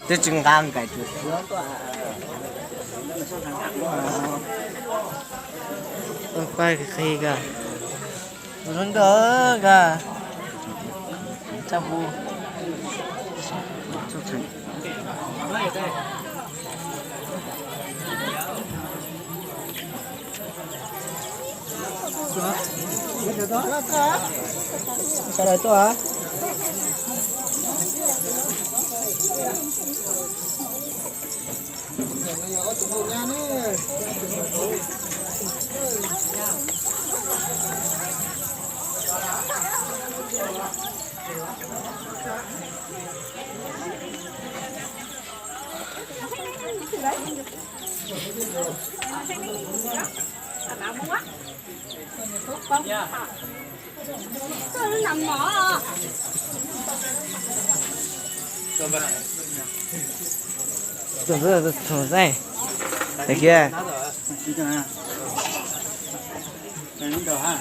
这真刚改就是快可以个，我说个，这不，就成。Sao lại to hả? Sao nó nằm mỏ à? Tưởng rất là thở dây. Đấy kia. Lần nữa.